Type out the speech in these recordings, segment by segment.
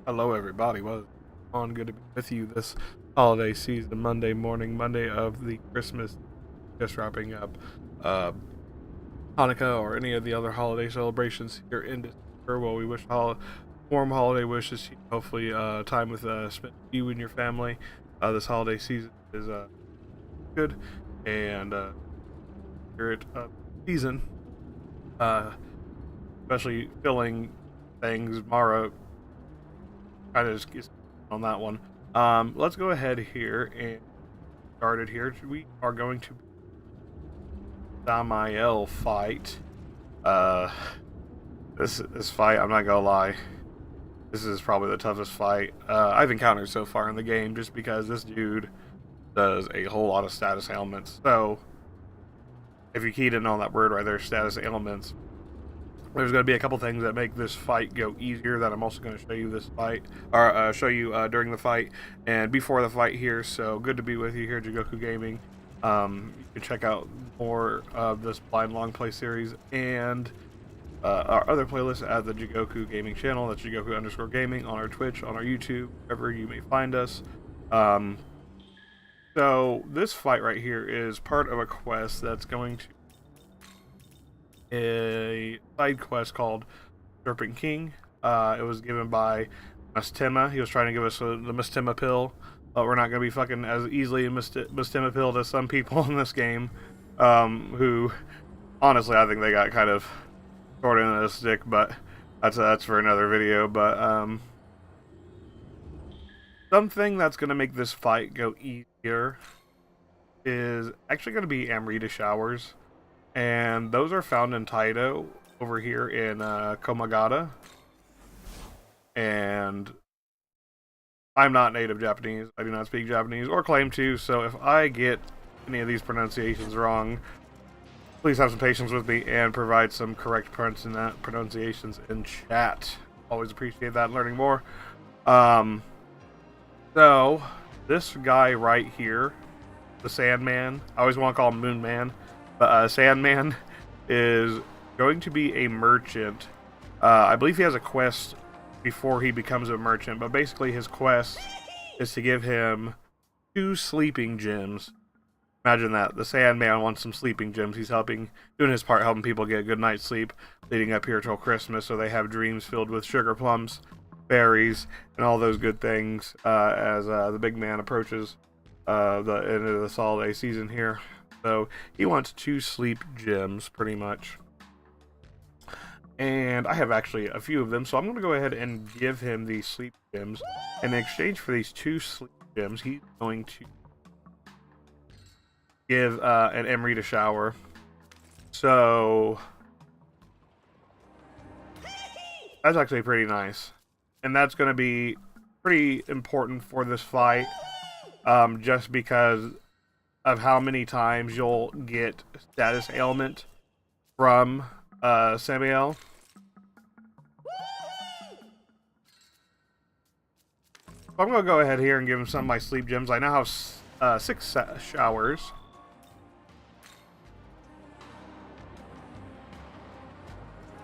Hello, everybody. What's on? Good to be with you this holiday season, Monday morning, Monday of the Christmas, just wrapping up Hanukkah or any of the other holiday celebrations here in December. Well, we wish warm holiday wishes to you. Hopefully, time with spent you and your family. This holiday season is good, and spirit season, especially filling things. Mara kind of just on that one. Let's go ahead here and start it here. We are going to Samael fight. This fight, I'm not gonna lie, this is probably the toughest fight I've encountered so far in the game, just because this dude does a whole lot of status ailments. So if you keyed in on that word right there, status ailments, there's going to be a couple things that make this fight go easier that I'm also going to show you this fight, or show you during the fight and before the fight here. So good to be with you here, Jigoku Gaming. You can check out more of this blind long play series and our other playlists at the Jigoku Gaming channel. That's Jigoku_gaming on our Twitch, on our YouTube, wherever you may find us. So this fight right here is part of a quest that's going to a side quest called Serpent King. It was given by Mastema. He was trying to give us the Mastema pill, but we're not going to be fucking as easily Mastema pilled as some people in this game, who, honestly, I think they got kind of short end of the stick, but that's for another video. But something that's going to make this fight go easier is actually going to be Amrita showers. And those are found in Taido over here in Komagata. And I'm not native Japanese. I do not speak Japanese or claim to. So if I get any of these pronunciations wrong, please have some patience with me and provide some correct pronunciations in chat. Always appreciate that, learning more. So this guy right here, the Sandman, I always want to call him Moon Man. But Sandman is going to be a merchant. I believe he has a quest before he becomes a merchant, but basically his quest is to give him 2 sleeping gems. Imagine that. The Sandman wants some sleeping gems. He's doing his part, helping people get a good night's sleep leading up here till Christmas, so they have dreams filled with sugar plums, berries, and all those good things as the big man approaches the end of this holiday season here. So he wants 2 sleep gems, pretty much. And I have actually a few of them, so I'm going to go ahead and give him these sleep gems. And in exchange for these 2 sleep gems, he's going to give an Amrita shower. So that's actually pretty nice. And that's going to be pretty important for this fight, just because of how many times you'll get status ailment from Samael. So I'm going to go ahead here and give him some of my sleep gems. I now have 6 showers.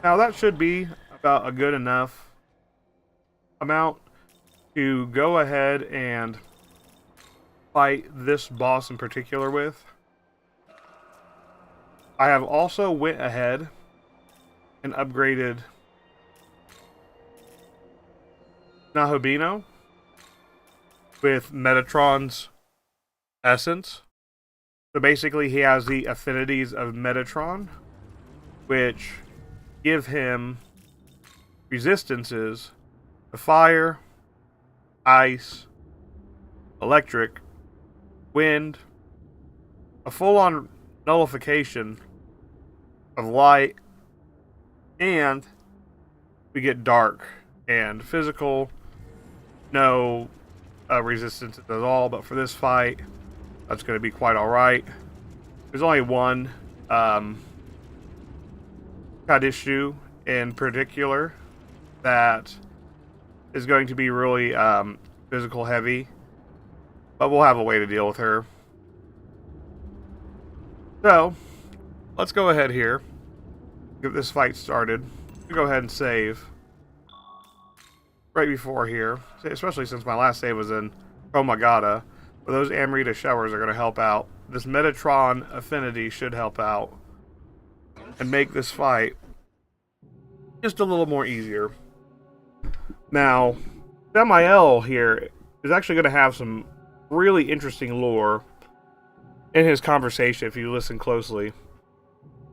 Now that should be about a good enough amount to go ahead and fight this boss in particular with. I have also went ahead and upgraded Nahobino with Metatron's essence. So basically he has the affinities of Metatron, which give him resistances to fire, ice, electric, wind, a full-on nullification of light, and we get dark and physical, no resistance at all. But for this fight, that's going to be quite alright. There's only one issue in particular that is going to be really physical heavy, but we'll have a way to deal with her. So let's go ahead here, get this fight started. We'll go ahead and save. right before here, especially since my last save was in Promagata, where those Amrita showers are going to help out. This Metatron affinity should help out and make this fight just a little more easier. Now, Samael here is actually going to have some really interesting lore in his conversation if you listen closely.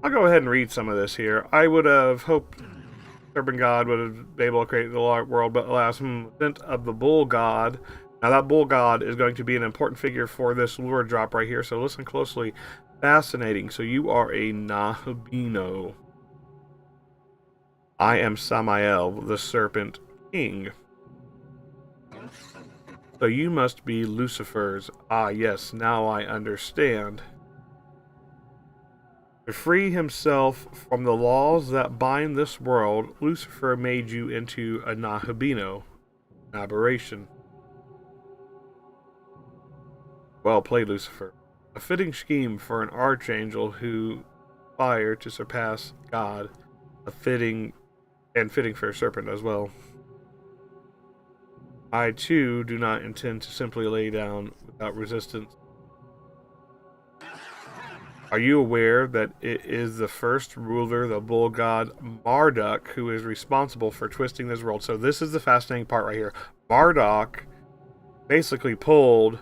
I'll go ahead and read some of this here. I would have hoped Serpent God would have been able to create the world, but alas, sent of the Bull God. Now that Bull God is going to be an important figure for this lure drop right here, so listen closely. Fascinating. So you are a Nahabino. I am Samael, the Serpent King. So you must be Lucifer's. Ah, yes, now I understand. To free himself from the laws that bind this world, Lucifer made you into a Nahabino, an aberration. Well played, Lucifer. A fitting scheme for an archangel who aspired to surpass God. Fitting for a serpent as well. I, too, do not intend to simply lay down without resistance. Are you aware that it is the first ruler, the bull god Marduk, who is responsible for twisting this world? So this is the fascinating part right here. Marduk basically pulled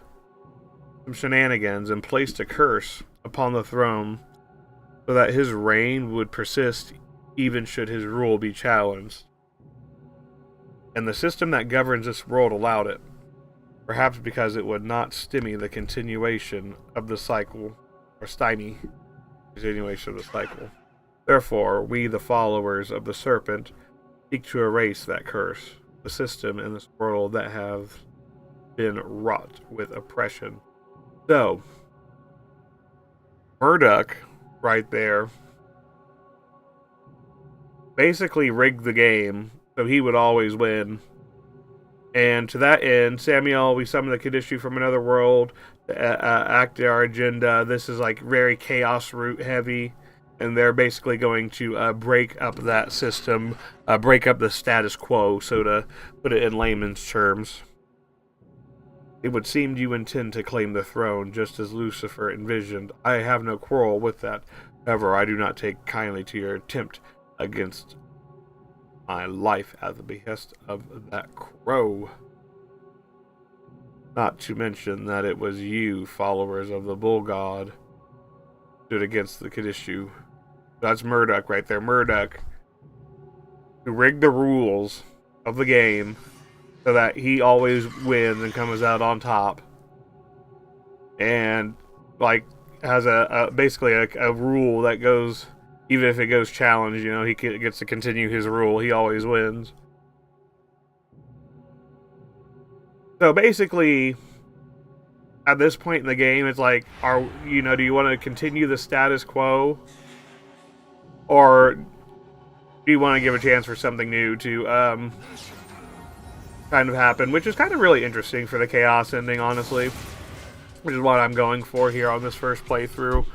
some shenanigans and placed a curse upon the throne so that his reign would persist even should his rule be challenged. And the system that governs this world allowed it, perhaps because it would not stymie the continuation of the cycle, or stymie the continuation of the cycle. Therefore, we, the followers of the Serpent, seek to erase that curse, the system in this world that have been wrought with oppression. So, Marduk, right there, basically rigged the game so he would always win. And to that end, Samael, we summon the Kadishu from another world to act our agenda. This is like very chaos root heavy, and they're basically going to break up that system, break up the status quo, so to put it in layman's terms. It would seem you intend to claim the throne, just as Lucifer envisioned. I have no quarrel with that. However, I do not take kindly to your attempt against my life at the behest of that crow. Not to mention that it was you, followers of the bull god, stood against the Kadishu. That's Marduk right there. Marduk, who rigged the rules of the game so that he always wins and comes out on top. And, like, has basically a rule that goes, even if it goes challenged, you know, he gets to continue his rule. He always wins. So basically, at this point in the game, it's like, do you want to continue the status quo? Or do you want to give a chance for something new to kind of happen? Which is kind of really interesting for the chaos ending, honestly. Which is what I'm going for here on this first playthrough.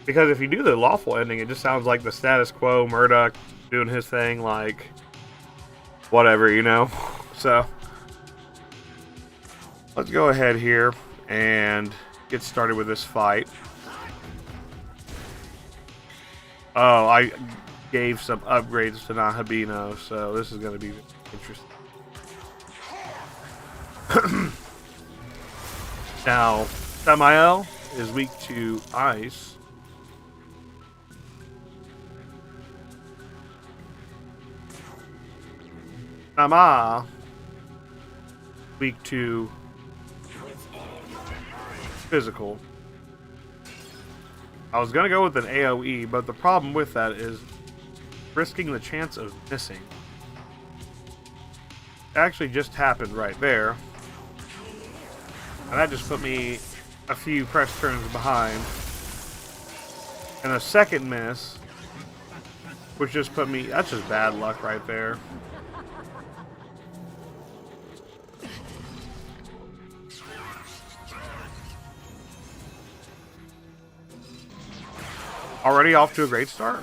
Because if you do the lawful ending, it just sounds like the status quo, Marduk doing his thing, like, whatever, you know? So, let's go ahead here and get started with this fight. Oh, I gave some upgrades to Nahabino, so this is going to be interesting. Now, Samael is weak to ice. Nama, weak to physical. I was going to go with an AoE, but the problem with that is risking the chance of missing. It actually just happened right there. And that just put me a few press turns behind. And a second miss, which just put me... That's just bad luck right there. Already off to a great start.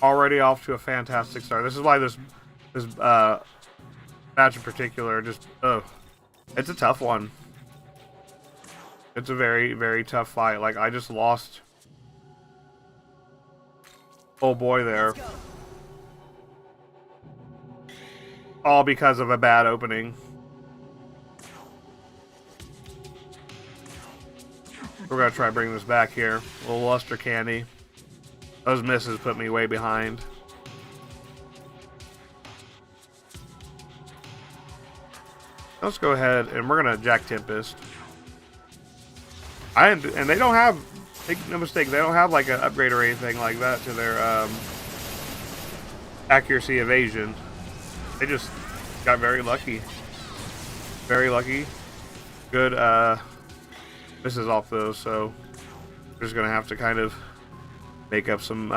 already off to a fantastic start. This is why this match in particular just it's a tough one. It's a very, very tough fight. Like, I just lost oh boy there. All because of a bad opening. We're gonna try to bring this back here. A little luster candy. Those misses put me way behind. Let's go ahead and we're gonna Jack Tempest. And they don't have, make no mistake, they don't have like an upgrade or anything like that to their accuracy evasion. They just got very lucky. Very lucky. Good misses off those, so we're just gonna have to kind of make up some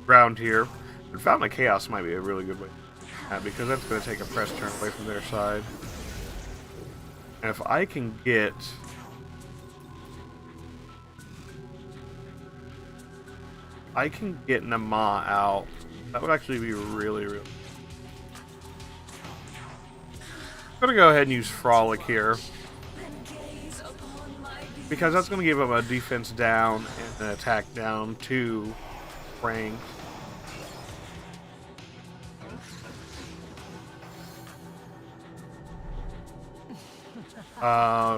ground here. And Fountain of Chaos might be a really good way to do that, because that's gonna take a press turn away from their side. And if I can get Nama out, that would actually be really, really. I'm gonna go ahead and use Frolic here, because that's gonna give him a defense down and an attack down 2 rank.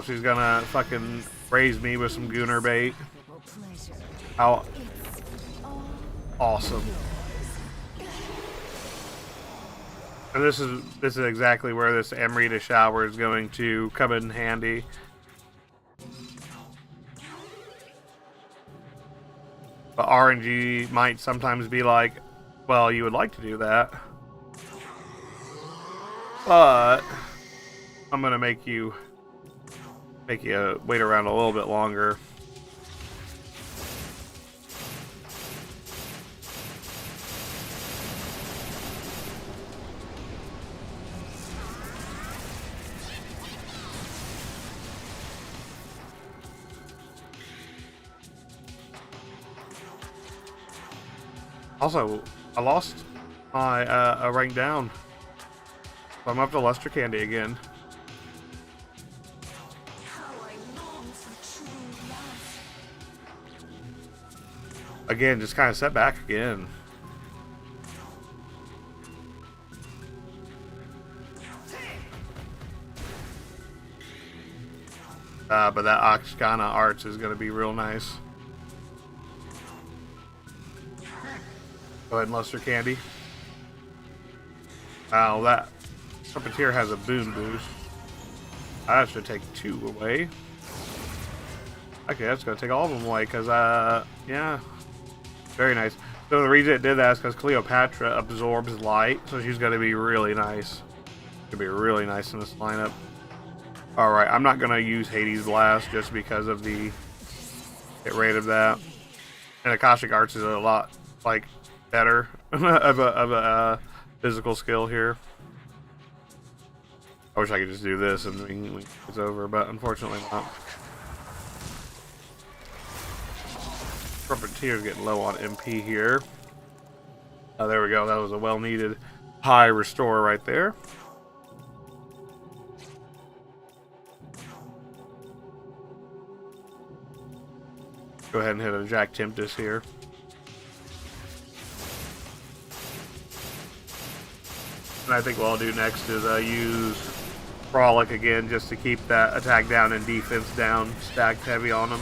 She's gonna fucking raise me with some Gooner bait. How awesome. And this is exactly where this Amrita shower is going to come in handy. But RNG might sometimes be like, well, you would like to do that, but I'm gonna make you wait around a little bit longer. Also, I lost my a rank down, so I'm up to Luster Candy again. Again, just kind of set back again. But that Oxgana Arts is going to be real nice. Go ahead and Luster Candy. Wow, that Serpent has a boon boost. That should take 2 away. Okay, that's going to take all of them away, because, yeah. Very nice. So the reason it did that is because Cleopatra absorbs light, so she's going to be really nice. Could be really nice in this lineup. Alright, I'm not going to use Hades Blast just because of the hit rate of that. And Akashic Arts is a lot, like, better of a physical skill here. I wish I could just do this and it's over, but unfortunately not. Serpentier's getting low on MP here. Oh, there we go. That was a well-needed high restore right there. Go ahead and hit a Jack Tempest here. And I think what I'll do next is use Frolic again just to keep that attack down and defense down, stacked heavy on them.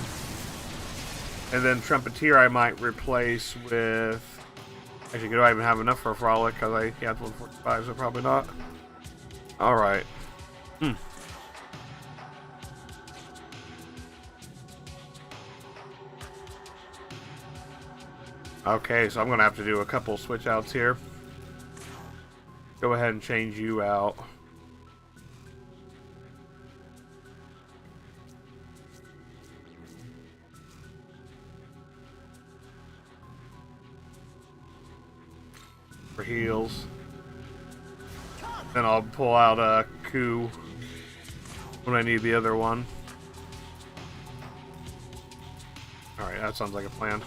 And then Trumpeteer I might replace with... Actually, do I even have enough for a Frolic? Because I have 145, so probably not. Alright. Okay, so I'm going to have to do a couple switch outs here. Go ahead and change you out. For heals. Then I'll pull out a coup when I need the other one. Alright, that sounds like a plan.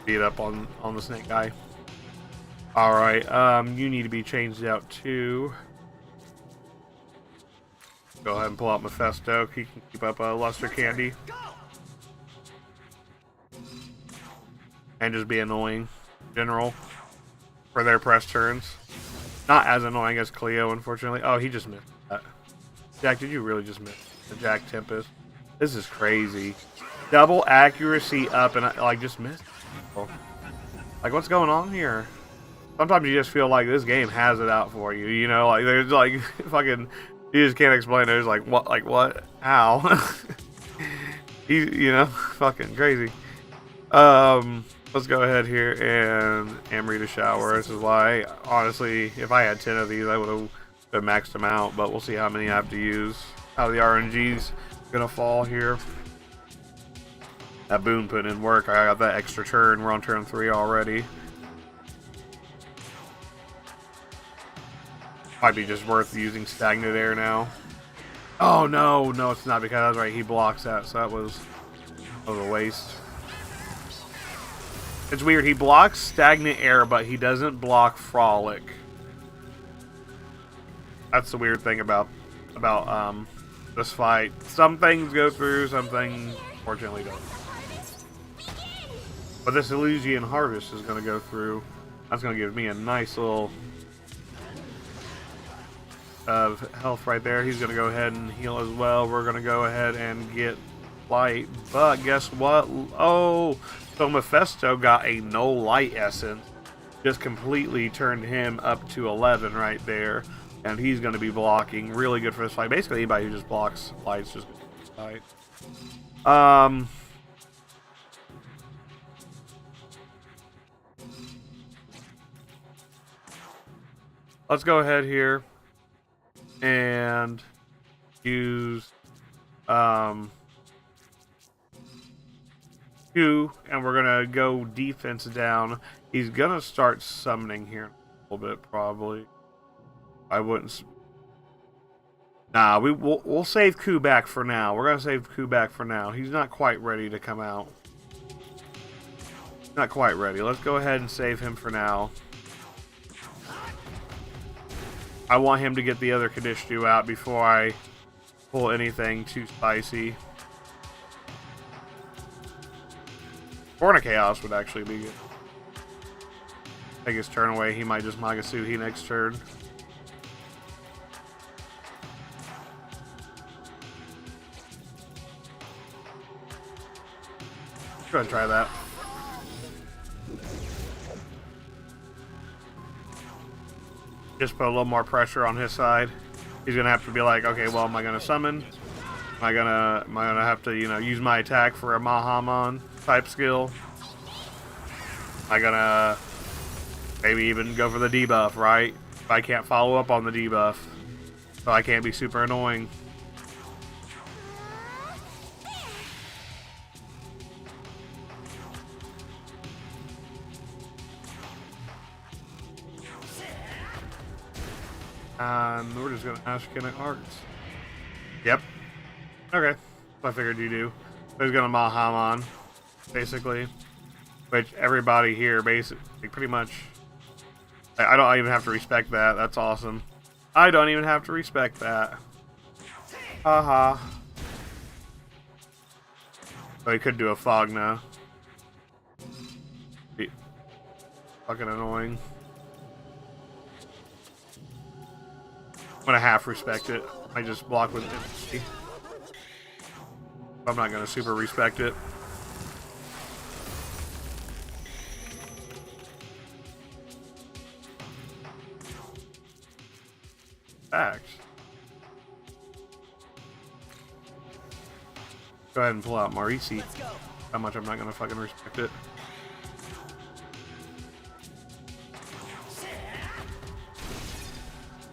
beat up on the snake guy. All right, you need to be changed out too. Go ahead and pull out Mephisto. He can keep up Luster Candy. And just be annoying in general for their press turns. Not as annoying as Cleo, unfortunately. Oh, he just missed that. Jack, did you really just miss the Jack Tempest? This is crazy. Double accuracy up and like just missed. Like, what's going on here? Sometimes you just feel like this game has it out for you. You know, like there's like fucking. You just can't explain it. It's like what? Like what? How? You know, fucking crazy. Let's go ahead here and Amrita shower. This is why, honestly, if I had 10 of these, I would have maxed them out. But we'll see how many I have to use. How the RNG's gonna fall here. That Boone put in work. I got that extra turn. We're on turn 3 already. Might be just worth using stagnant air now. Oh no, no, it's not, because I was right. He blocks that, so that was a waste. It's weird. He blocks stagnant air, but he doesn't block frolic. That's the weird thing about this fight. Some things go through, some things fortunately don't. But this Elysian Harvest is going to go through. That's going to give me a nice little of health right there. He's going to go ahead and heal as well. We're going to go ahead and get light. But guess what? Oh, so Mephisto got a no light essence. Just completely turned him up to 11 right there. And he's going to be blocking. Really good for this fight. Basically, anybody who just blocks light's just good for this fight. Let's go ahead here and use Q, and we're gonna go defense down. He's gonna start summoning here in a little bit, probably. I wouldn't. Nah, we'll save Q back for now. We're gonna save Q back for now. He's not quite ready to come out. Not quite ready. Let's go ahead and save him for now. I want him to get the other Kadishtu out before I pull anything too spicy. Born of Chaos would actually be good. Take his turn away. He might just Magasuhi next turn. Go ahead and try that. Just put a little more pressure on his side. He's gonna have to be like, okay, well, am I gonna summon? Am I gonna have to, you know, use my attack for a Mahamon type skill? Am I gonna maybe even go for the debuff, right? If I can't follow up on the debuff, so I can't be super annoying. And we're just gonna Ashkenic Arts. Yep. Okay. I figured you do. So he's gonna Mahamon, basically. Which everybody here, basically, pretty much. I don't even have to respect that. That's awesome. I don't even have to respect that. Haha. So he could do a fog now. Be fucking annoying. I'm gonna half respect it. I just block with it. I'm not gonna super respect it. Fact. Go ahead and pull out Marisi. How much I'm not gonna fucking respect it.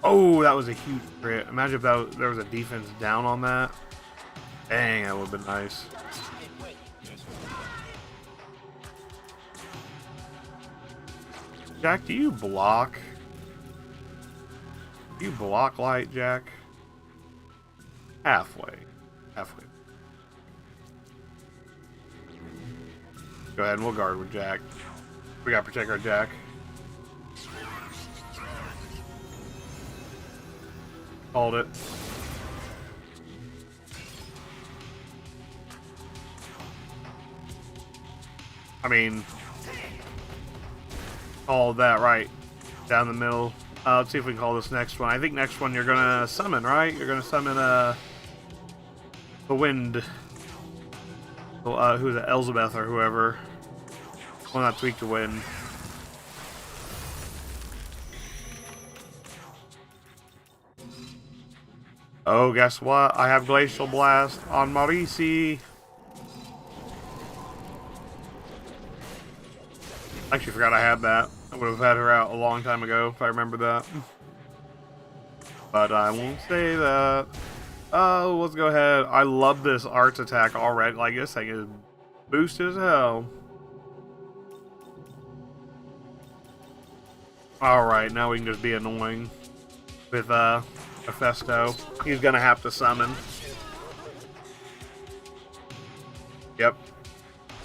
Oh, that was a huge crit. Imagine if there was a defense down on that. Dang, that would have been nice. Jack, do you block? Do you block light, Jack? Halfway. Halfway. Go ahead and we'll guard with Jack. We gotta protect our Jack. Called it. I mean, called that right down the middle. Let's see if we can call this next one. I think next one you're gonna summon, right? You're gonna summon the wind. Who's it? Elizabeth or whoever. One that's weak to wind. Oh, guess what? I have Glacial Blast on Marisi. I actually forgot I had that. I would have had her out a long time ago if I remember that. But I won't say that. Oh, let's go ahead. I love this arts attack already. Like, this thing is boosted as hell. Alright, now we can just be annoying with Mephisto. He's gonna have to summon. Yep.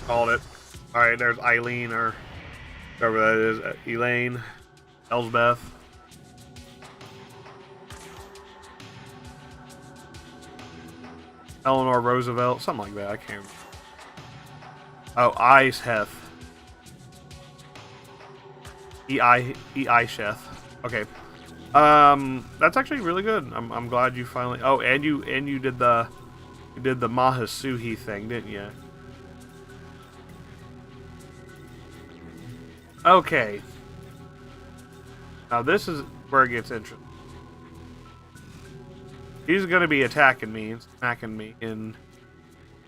Called it. Alright, there's Eileen, or whoever that is. Elaine. Elsbeth. Eleanor Roosevelt. Something like that. I can't remember. Oh, Iceheth. Sheth. Okay. That's actually really good. I'm glad you finally. Oh, and you did the Mahasuhi thing, didn't you? Okay. Now this is where it gets interesting. He's gonna be attacking me and smacking me and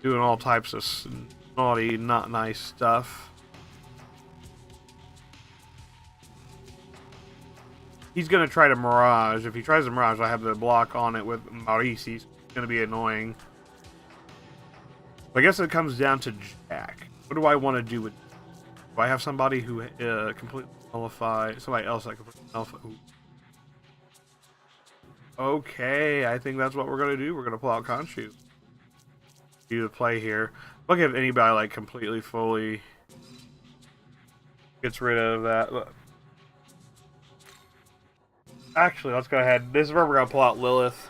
doing all types of naughty, not nice stuff. He's gonna try to Mirage. If he tries to Mirage, I have the block on it with Marisi. It's gonna be annoying. But I guess it comes down to Jack. What do I want to do with? Do I have somebody who completely nullify? Somebody else that completely nullify? Ooh. Okay, I think that's what we're gonna do. We're gonna pull out Khonshu. Do the play here. Look if anybody like completely, fully gets rid of that. Look. Actually, let's go ahead. This is where we're gonna pull out Lilith,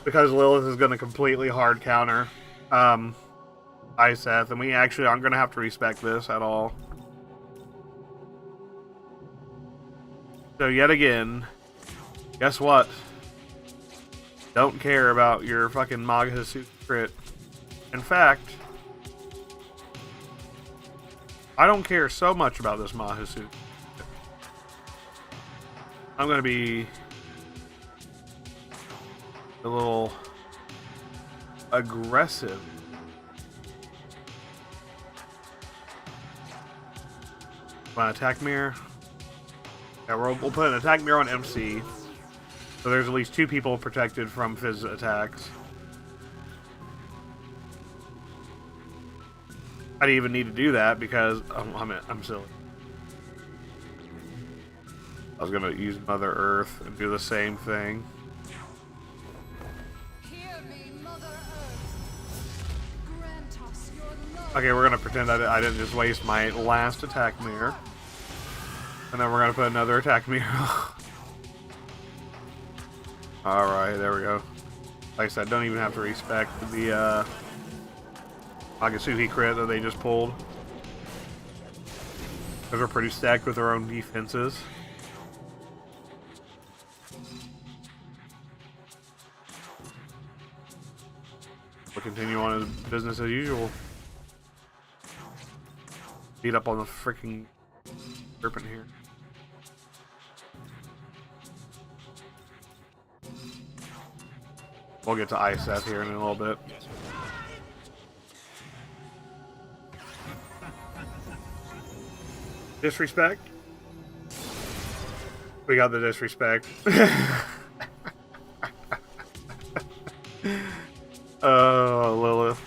because Lilith is gonna completely hard counter Iseth, and we actually aren't gonna have to respect this at all. So yet again. Guess what? Don't care about your fucking Mahasuhi crit. In fact, I don't care so much about this Mahasuhi. I'm gonna be a little aggressive. My attack mirror. Yeah, we'll put an attack mirror on MC. So there's at least 2 people protected from Fizz attacks. I didn't even need to do that because I'm silly. I was gonna use Mother Earth and do the same thing. Hear me, Mother Earth. Grant us your love. Okay, we're gonna pretend I didn't just waste my last attack mirror, and then we're gonna put another attack mirror. Alright, there we go. Like I said, don't even have to respect the Mahasuhi crit that they just pulled. Because we're pretty stacked with our own defenses. We'll continue on as business as usual. Beat up on the freaking Serpent here. We'll get to Iseth here in a little bit. Disrespect? We got the disrespect. Oh, Lilith.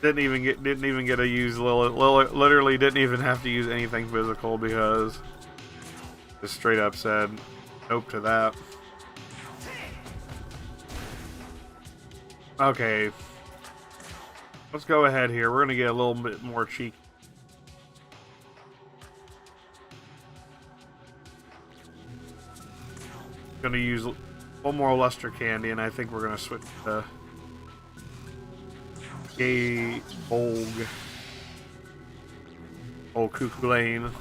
Didn't even get to use Lilith. Lilith literally didn't even have to use anything physical because just straight up said nope to that. Okay. Let's go ahead here. We're gonna get a little bit more cheeky. Gonna use one more luster candy, and I think we're gonna switch to Gay old Cuckoo Lane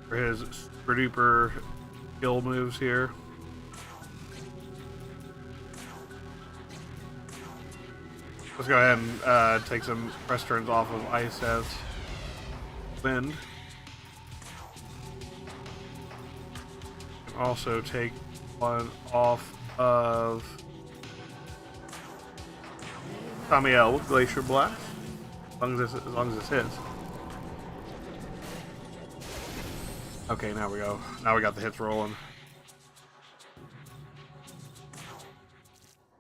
for his super duper skill moves here. Let's go ahead and take some press turns off of Ice as Wind. And also take one off of Samael with Glacier Blast, as long as this hits. Okay, now we go. Now we got the hits rolling.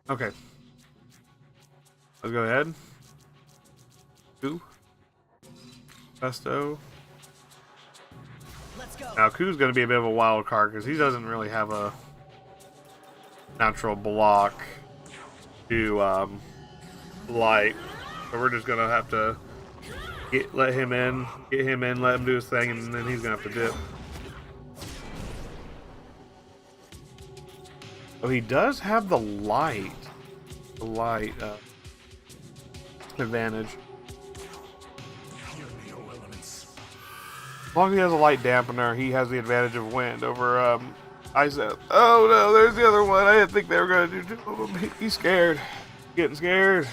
Okay. Let's go ahead. 2. Pesto. Let's go. Now, Ku's going to be a bit of a wild card because he doesn't really have a natural block to light. So we're just going to have to let him in, let him do his thing, and then he's going to have to dip. Oh, he does have the light. The light advantage. As long as he has a light dampener, he has the advantage of wind over Isaac. Oh no, there's the other one. I didn't think they were going to do two of them. He's scared. Getting scared.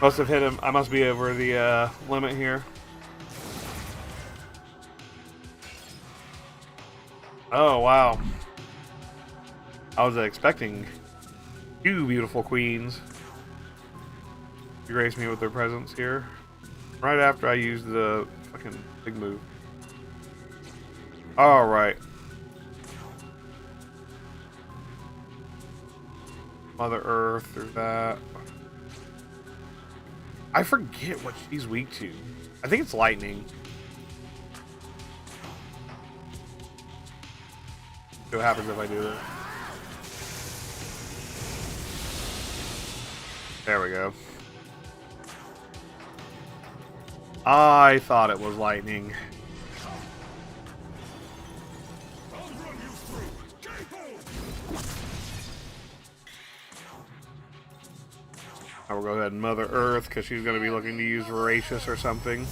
Must have hit him. I must be over the limit here. Oh wow. I was expecting 2 beautiful queens to grace me with their presence here. Right after I used the fucking big move. Alright. Mother Earth or that. I forget what she's weak to. I think it's lightning. See what happens if I do that. There we go. I thought it was lightning. I will go ahead and Mother Earth because she's going to be looking to use Voracious or something.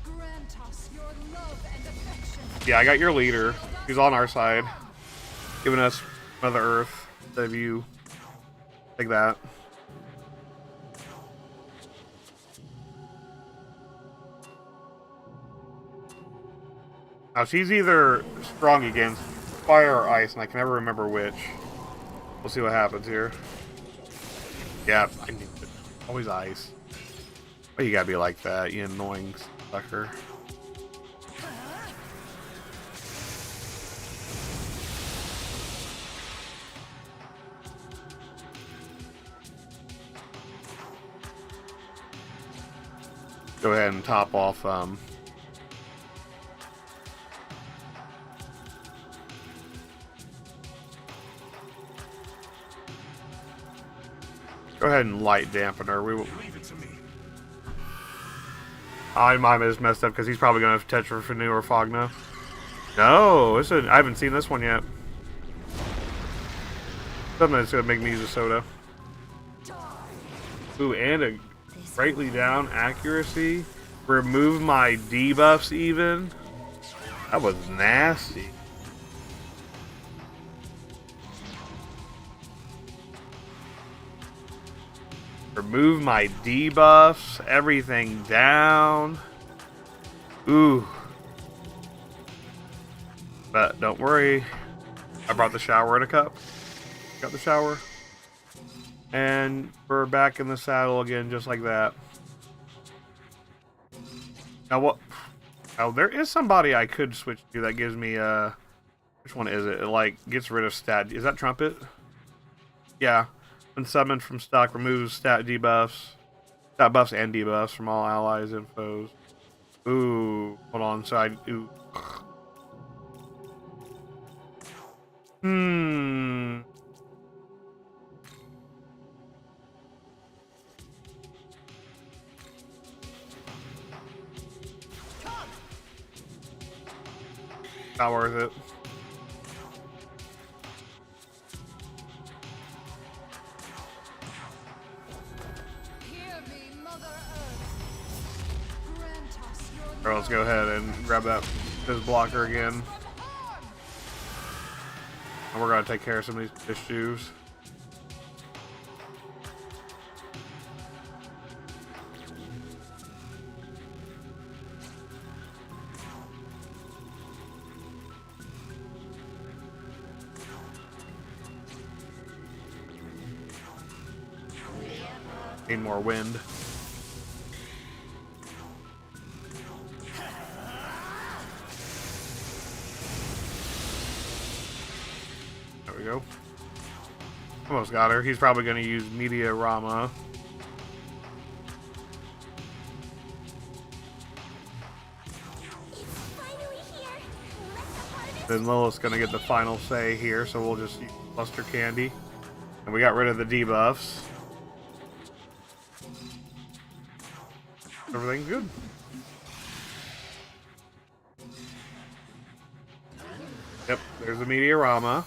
Grant us your love and affection. Yeah, I got your leader. He's on our side, giving us Mother Earth instead of you. Take that. Now she's either strong against fire or ice, and I can never remember which. We'll see what happens here. Yeah, I knew it. Always ice. Well, you gotta be like that, you annoying sucker. Go ahead and top off go ahead and light dampener. We will. I might have just messed up because he's probably going to Tetra for New or Fogna. No, I haven't seen this one yet. Something that's going to make me use a soda. Ooh, and a greatly down accuracy. Remove my debuffs even. That was nasty. Remove my debuffs, everything down. Ooh. But don't worry. I brought the shower in a cup. Got the shower. And we're back in the saddle again, just like that. Now what? Oh, there is somebody I could switch to that gives me which one is it? It like gets rid of stat. Is that Trumpet? Yeah. When summoned from stock, removes stat debuffs, stat buffs and debuffs from all allies and foes. Ooh, hold on. So ooh. Not worth it. Hear me, Mother Earth. Grant us your Alright, let's go ahead and grab that his blocker again. from harm. And we're gonna take care of some of these issues. Need more wind. There we go. Almost got her. He's probably going to use Meteorama. Then Lilith's going to get the final say here, so we'll just use Cluster Candy. And we got rid of the debuffs. Everything's good. Yep, there's the Meteorama.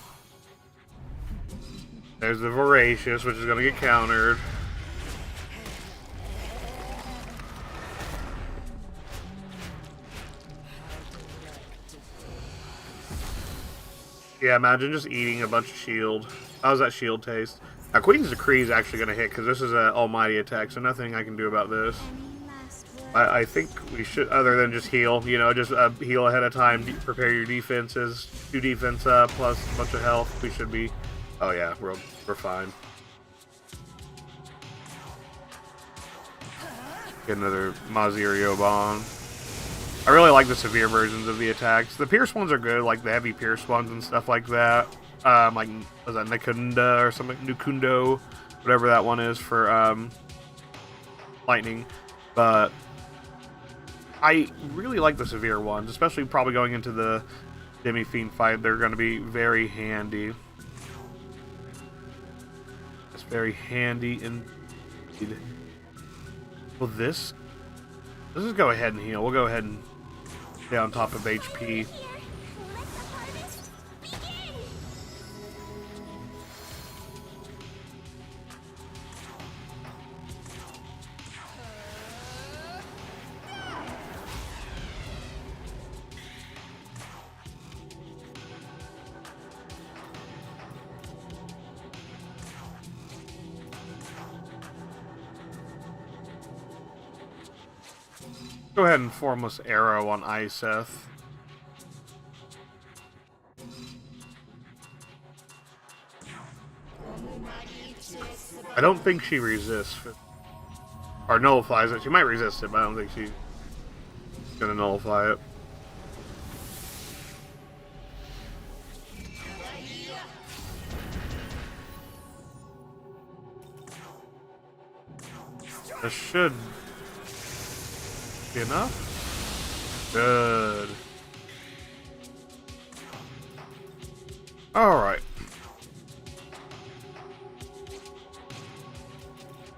There's the Voracious, which is going to get countered. Yeah, imagine just eating a bunch of shield. How's that shield taste? Now, Queen's Decree is actually going to hit, because this is an almighty attack, so nothing I can do about this. I think we should, other than just heal, you know, just heal ahead of time, prepare your defenses, 2 defense up, plus a bunch of health. We should be, oh yeah, we're fine. Get another Mazirio Bomb. I really like the severe versions of the attacks. The Pierce ones are good, like the heavy Pierce ones and stuff like that. Like, was that Nakunda or something? Nukundo, whatever that one is for lightning. But I really like the severe ones, especially probably going into the Demi-Fiend fight. They're going to be very handy. It's very handy indeed. Well, this let's just go ahead and heal. We'll go ahead and stay on top of HP. Go ahead and Formless Arrow on Iseth. I don't think she resists. Or nullifies it. She might resist it, but I don't think she's gonna nullify it. This should be enough. Good. Alright.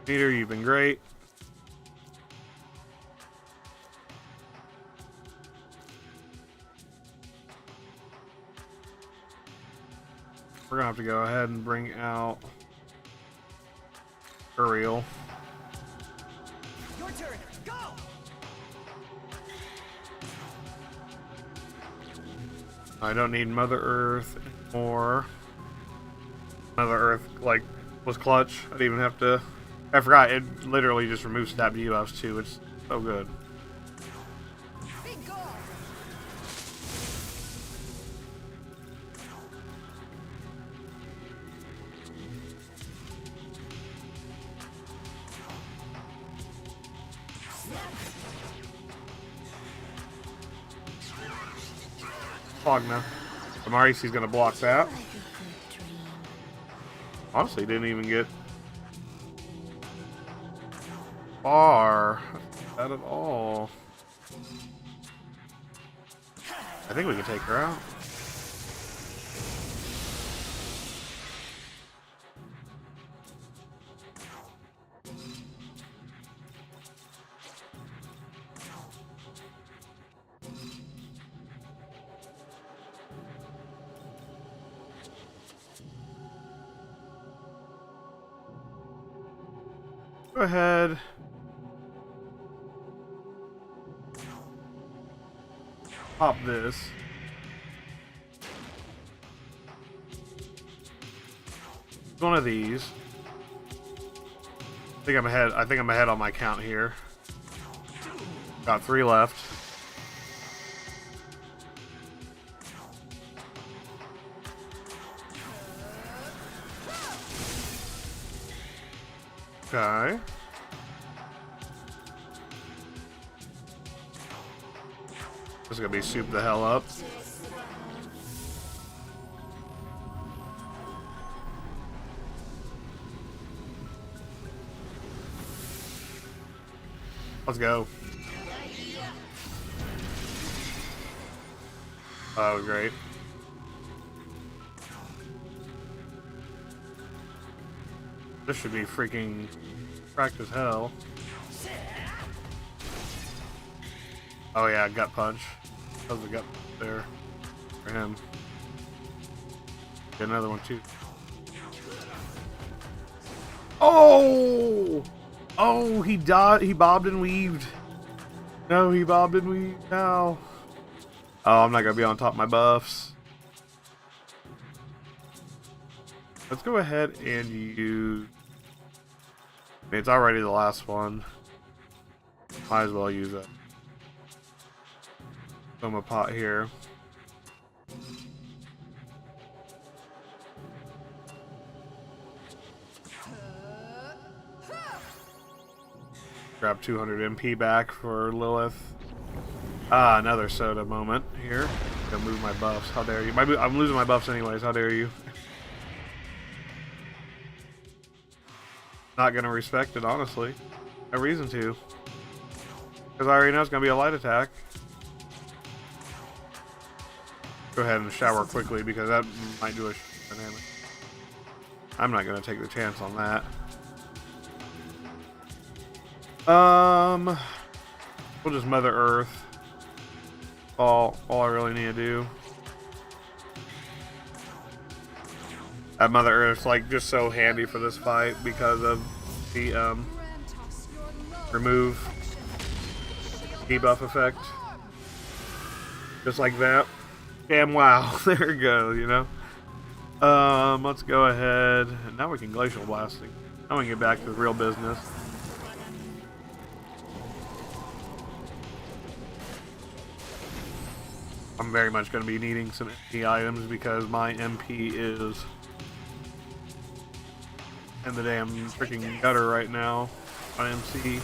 Peter, you've been great. We're gonna have to go ahead and bring out Uriel. Your turn. Go. I don't need Mother Earth anymore. Mother Earth, like, was clutch. I didn't even have to. I forgot, it literally just removes stab debuffs too. It's so good. Be gone. Fogna. Amarisi's gonna block that. Honestly, didn't even get far. Not at all. I think we can take her out. Go ahead. Pop this. One of these. I think I'm ahead. I think I'm ahead on my count here. Got 3 left. Okay. This is gonna be soup the hell up. Let's go. Oh, great. This should be freaking cracked as hell. Oh yeah, gut punch. That was a gut there for him. Get another one too. Oh! Oh, he died. He bobbed and weaved. No, he bobbed and weaved now. Oh, I'm not gonna be on top of my buffs. Let's go ahead and use. I mean, it's already the last one. Might as well use it. Throw my pot here. Grab 200 MP back for Lilith. Ah, another soda moment here. Gonna move my buffs. How dare you? I'm losing my buffs anyways. How dare you? Not gonna respect it, honestly. No reason to. Because I already know it's gonna be a light attack. Go ahead and shower quickly because that might do a dynamic. I'm not gonna take the chance on that. We'll just Mother Earth. All I really need to do. That Mother Earth's like just so handy for this fight because of the remove debuff effect. Just like that. Damn wow. There we go, you know. Let's go ahead. Now we can glacial blasting. Now we can get back to the real business. I'm very much going to be needing some MP items because my MP is in the damn freaking gutter right now on MC.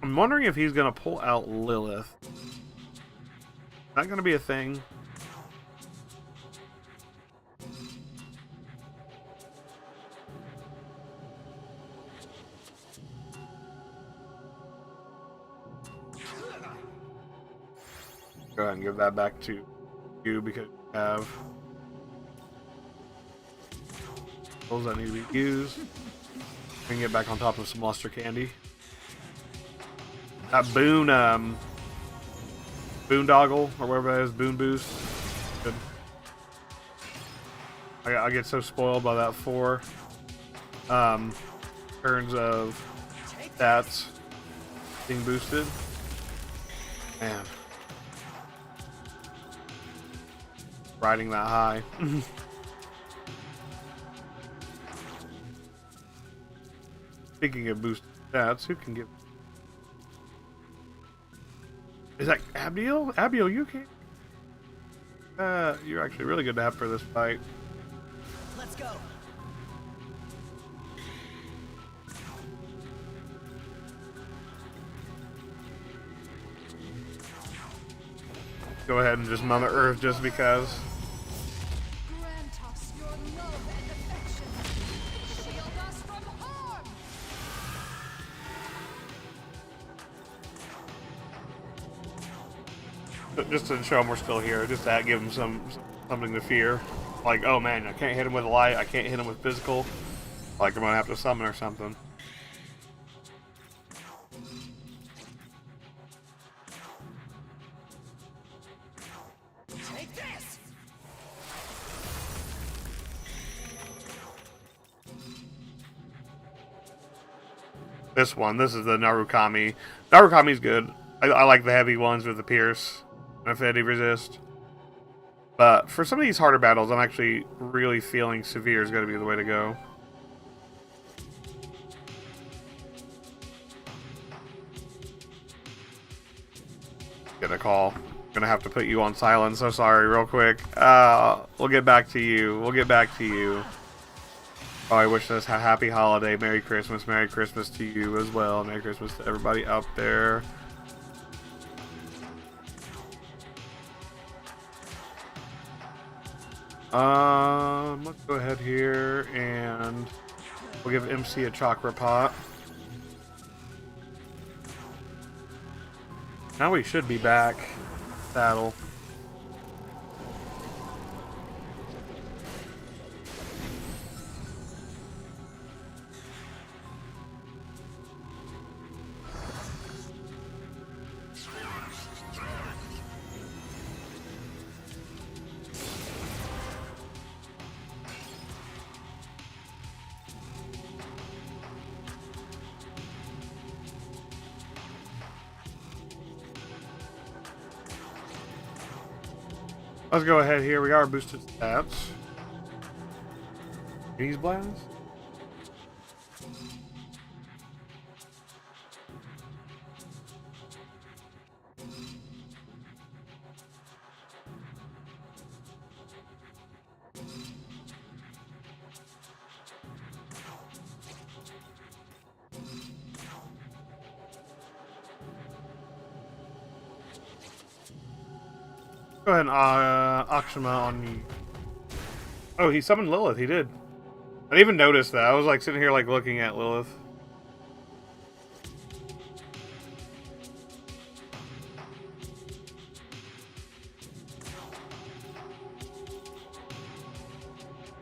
I'm wondering if he's going to pull out Lilith. Not gonna be a thing. Go ahead and give that back to you because you have those that need to be used. We can get back on top of some luster candy. That boondoggle or whatever that is, boon boost. Good. I get so spoiled by that 4 turns of stats being boosted. Man, riding that high. Speaking of boosted stats, who can give? Is that Abiel? Abiel, you can't. You're actually really good to have for this fight. Let's go. Go ahead and just Mother Earth just because. Grant us your love and affection. Shield us from harm. Just to show him we're still here, just to give him something to fear. Like, oh man, I can't hit him with a light, I can't hit him with physical. Like I'm gonna have to summon or something. this one. This is the Narukami. Narukami's good. I like the heavy ones with the pierce and affinity resist. But for some of these harder battles, I'm actually really feeling Severe is going to be the way to go. Get a call. Gonna have to put you on silent. So sorry, real quick. We'll get back to you. We'll get back to you. Oh, I wish us a happy holiday. Merry Christmas. Merry Christmas to you as well. Merry Christmas to everybody out there. Let's go ahead here and we'll give MC a chakra pot. Now we should be back. Battle. Let's go ahead here. We got our boosted stats. Freeze blast. Go ahead and Akshima on you. Oh, he summoned Lilith. He did. I didn't even notice that. I was like sitting here like looking at Lilith.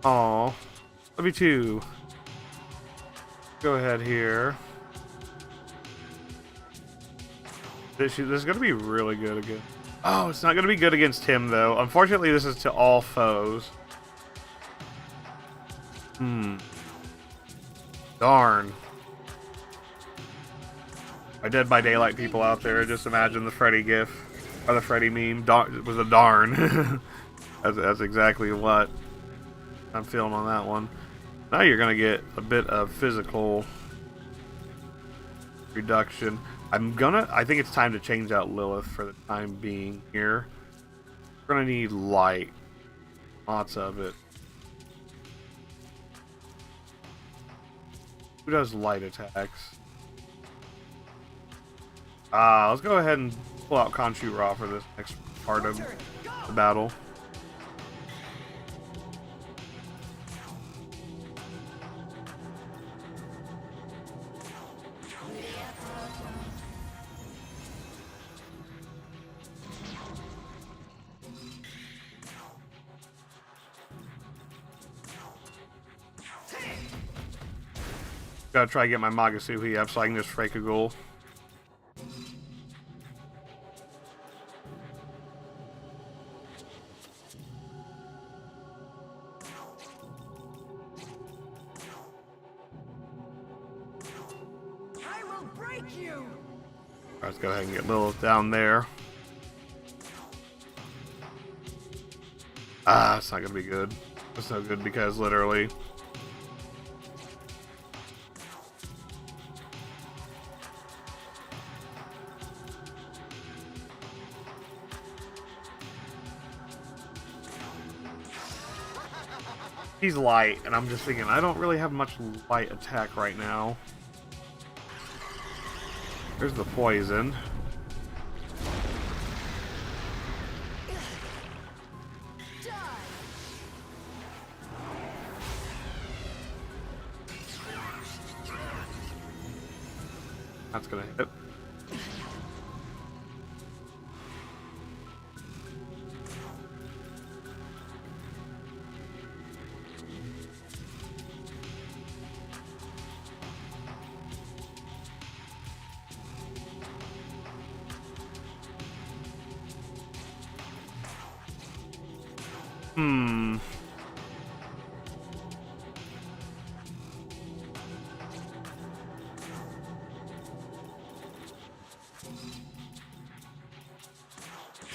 Aw. Love you too. Go ahead here. This is going to be really good again. Oh, it's not going to be good against him, though. Unfortunately, this is to all foes. Darn. My Dead by Daylight people out there, just imagine the Freddy gif. Or the Freddy meme. It was a darn. that's exactly what I'm feeling on that one. Now you're going to get a bit of physical reduction. I think it's time to change out Lilith for the time being here. We're gonna need light. Lots of it. Who does light attacks? Let's go ahead and pull out Khonshu Ra for this next part of the battle. Gotta try to get my Magasuhi up so I can just fake a goal. I will break you. Alright, let's go ahead and get Lilith down there. It's not gonna be good. It's no good because literally he's light, and I'm just thinking, I don't really have much light attack right now. There's the poison. That's gonna hit.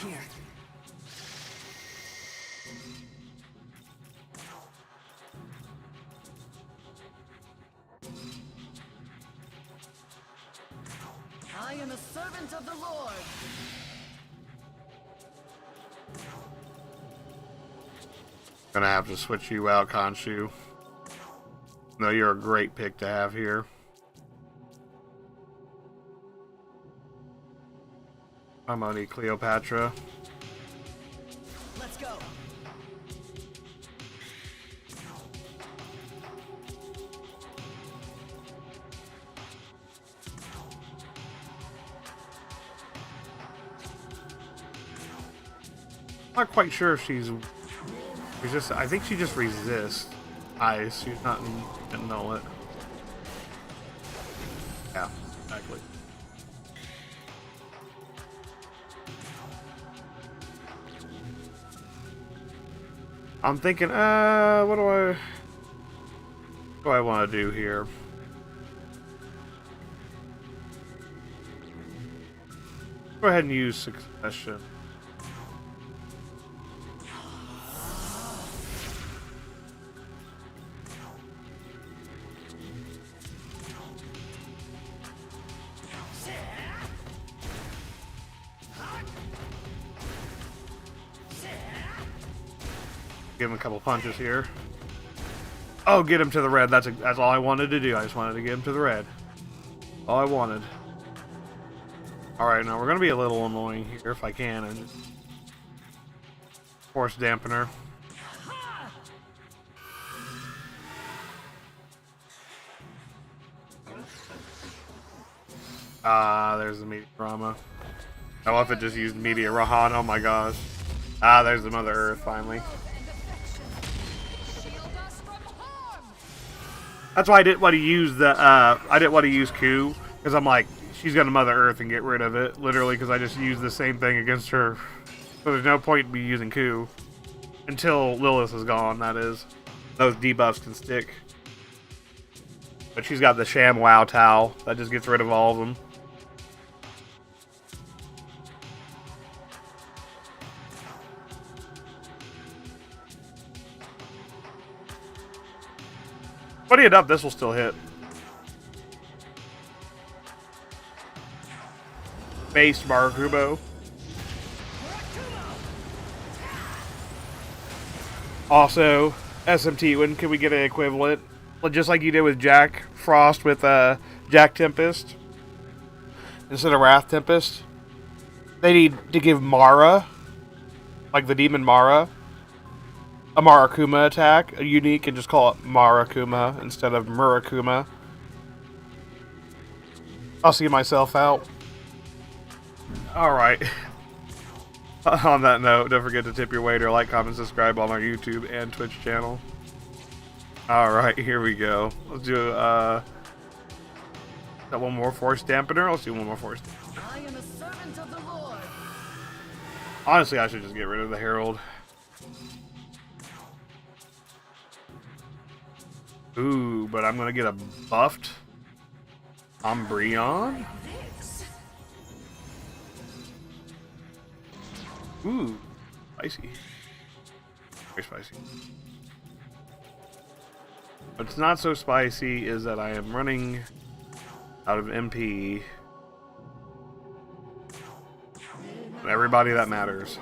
here. I am a servant of the Lord. Gonna have to switch you out, Khonshu. No, you're a great pick to have here. I'm gonna need Cleopatra. Let's go. Not quite sure if she's just. I think she just resists ice. She's not in null it. Yeah, exactly. I'm thinking, what do I want to do here? Go ahead and use succession. Give him a couple punches here. Oh, get him to the red. That's all I wanted to do. I just wanted to get him to the red. All I wanted. Alright, now we're going to be a little annoying here if I can. And just force dampener. There's the Meteor Rama. I love it just used Meteor Rahan. Oh my gosh. There's the Mother Earth finally. That's why I didn't want to use the, I didn't want to use Q, because I'm like, she's gonna Mother Earth and get rid of it, literally, because I just used the same thing against her. So there's no point in me using Q. Until Lilith is gone, that is. Those debuffs can stick. But she's got the Sham Wow Towel, that just gets rid of all of them. Funny enough, this will still hit. Base Marakumo. Also, SMT, when can we get an equivalent? Well, just like you did with Jack Frost with Jack Tempest. Instead of Wrath Tempest. They need to give Mara, like the demon Mara, a Marakuma attack, a unique, and just call it Marakuma instead of Murakuma. I'll see myself out. Alright. On that note, don't forget to tip your waiter, like, comment, subscribe on our YouTube and Twitch channel. Alright, here we go. Let's do, got one more force dampener? Let's do one more force dampener. I am a servant of the Lord. Honestly, I should just get rid of the Herald. Ooh, but I'm gonna get a buffed Umbreon. Ooh, spicy. Very spicy. What's not so spicy is that I am running out of MP. And everybody that matters.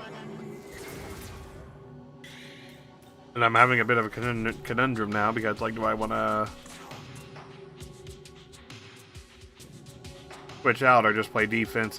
And I'm having a bit of a conundrum now because, like, do I want to switch out or just play defense